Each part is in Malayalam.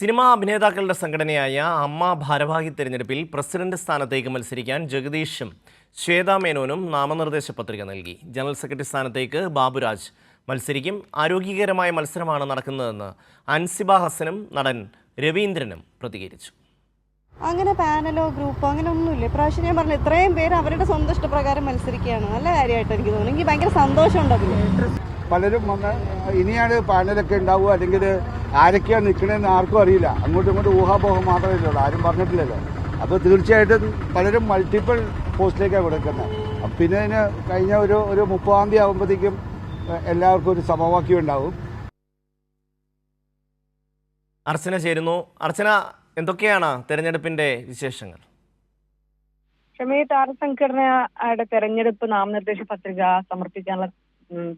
സിനിമാ അഭിനേതാക്കളുടെ സംഘടനയായ അമ്മ ഭാരവാഹി തെരഞ്ഞെടുപ്പിൽ പ്രസിഡന്റ് സ്ഥാനത്തേക്ക് മത്സരിക്കാൻ ജഗദീഷും ശ്വേതാ മേനോനും നാമനിർദ്ദേശ പത്രിക നൽകി. ജനറൽ സെക്രട്ടറി സ്ഥാനത്തേക്ക് ബാബുരാജ് മത്സരിക്കും. ആരോഗ്യകരമായ മത്സരമാണ് നടക്കുന്നതെന്ന് അൻസിബ ഹസനും നടൻ രവീന്ദ്രനും പ്രതികരിച്ചു. അങ്ങനെ പാനലോ ഗ്രൂപ്പോ അങ്ങനെ ഒന്നുമില്ല. ഇപ്രാവശ്യം ഞാൻ പറഞ്ഞു, ഇത്രയും പേര് അവരുടെ സ്വന്തം ഇഷ്ടപ്രകാരം മത്സരിക്കുകയാണ്. നല്ല കാര്യമായിട്ട് എനിക്ക് തോന്നുന്നു. എനിക്ക് ഭയങ്കര സന്തോഷമുണ്ട് അതിൽ. പലരും വന്ന് ഇനിയാണ് പാനലൊക്കെ ഉണ്ടാവുക, അല്ലെങ്കിൽ ആരൊക്കെയാണ് നിൽക്കണമെന്ന് ആർക്കും അറിയില്ല. അങ്ങോട്ടും ഇങ്ങോട്ടും ഊഹാപോഹം മാത്രമേ ഉള്ളൂ, ആരും പറഞ്ഞിട്ടില്ലല്ലോ. അപ്പോൾ തീർച്ചയായിട്ടും പലരും മൾട്ടിപ്പിൾ പോസ്റ്റിലേക്കാണ് കൊടുക്കുന്നത്. പിന്നെ അതിന് കഴിഞ്ഞ ഒരു 30-ാം തീയതി ആകുമ്പോഴത്തേക്കും എല്ലാവർക്കും ഒരു സമവാക്യം ഉണ്ടാവും. അർച്ചന ചേരുന്നു. അർച്ചന, എന്തൊക്കെയാണ് തെരഞ്ഞെടുപ്പിന്റെ വിശേഷങ്ങൾ? താരസംഘടനയുടെ തെരഞ്ഞെടുപ്പ് നാമനിർദ്ദേശ പത്രിക സമർപ്പിക്കാനുള്ള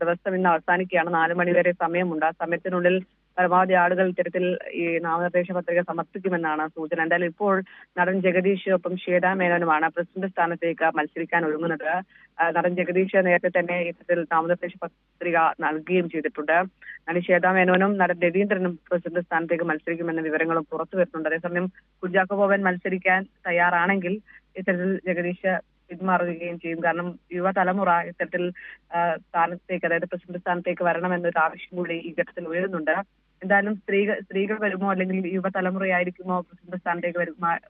ദിവസം ഇന്ന് അവസാനിക്കുകയാണ്. 4 മണി വരെ സമയമുണ്ട്. ആ സമയത്തിനുള്ളിൽ പരമാവധി ആളുകൾ ഇത്തരത്തിൽ ഈ നാമനിർദ്ദേശ പത്രിക സമർപ്പിക്കുമെന്നാണ് സൂചന. എന്തായാലും ഇപ്പോൾ നടൻ ജഗദീഷ് ഒപ്പം ശ്വേതാ മേനോനുമാണ് പ്രസിഡന്റ് സ്ഥാനത്തേക്ക് മത്സരിക്കാൻ ഒരുങ്ങുന്നത്. നടൻ ജഗദീഷ് നേരത്തെ തന്നെ ഇത്തരത്തിൽ നാമനിർദ്ദേശ പത്രിക നൽകുകയും ചെയ്തിട്ടുണ്ട്. നടി ശ്വേതാ മേനോനും നടൻ രവീന്ദ്രനും പ്രസിഡന്റ് സ്ഥാനത്തേക്ക് മത്സരിക്കുമെന്ന വിവരങ്ങളും പുറത്തു വരുന്നുണ്ട്. അതേസമയം കുഞ്ചാക്കോ ബോബൻ മത്സരിക്കാൻ തയ്യാറാണെങ്കിൽ ഇത്തരത്തിൽ ജഗദീഷ് പിന്മാറുകയും ചെയ്യും. കാരണം യുവതലമുറ ഇത്തരത്തിൽ സ്ഥാനത്തേക്ക്, അതായത് പ്രസിഡന്റ് സ്ഥാനത്തേക്ക് വരണമെന്നൊരു ആവശ്യം കൂടി ഈ ഘട്ടത്തിൽ ഉയരുന്നുണ്ട്. എന്തായാലും സ്ത്രീകൾ വരുമോ, അല്ലെങ്കിൽ യുവതലമുറയായിരിക്കുമോ പ്രസിഡന്റ് സ്ഥാനത്തേക്ക്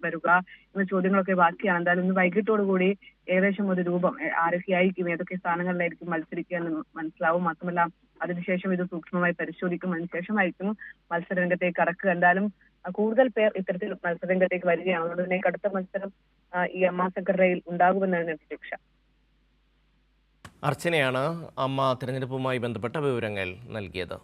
വരുക എന്ന ചോദ്യങ്ങളൊക്കെ ബാക്കിയാണ്. എന്തായാലും ഇന്ന് വൈകിട്ടോടുകൂടി ഏകദേശം ഒരു രൂപം ആരൊക്കെയായിരിക്കും, ഏതൊക്കെ സ്ഥാനങ്ങളിലായിരിക്കും മത്സരിക്കുക എന്ന് മനസ്സിലാവും. മാത്രമല്ല അതിനുശേഷം ഇത് സൂക്ഷ്മമായി പരിശോധിക്കും. അതിനുശേഷമായിരിക്കും മത്സരരംഗത്തേക്ക് കടക്കുക. എന്തായാലും കൂടുതൽ പേർ ഇത്തരത്തിൽ മത്സരരംഗത്തേക്ക് വരികയാണ്. അതുകൊണ്ട് തന്നെ കടുത്ത മത്സരം ഈ അമ്മ സെക്രട്ടറിയിൽ ഉണ്ടാകുമെന്നാണ് പ്രതീക്ഷ. അർച്ചനയാണ് അമ്മ തെരഞ്ഞെടുപ്പുമായി ബന്ധപ്പെട്ട വിവരങ്ങൾ നൽകിയത്.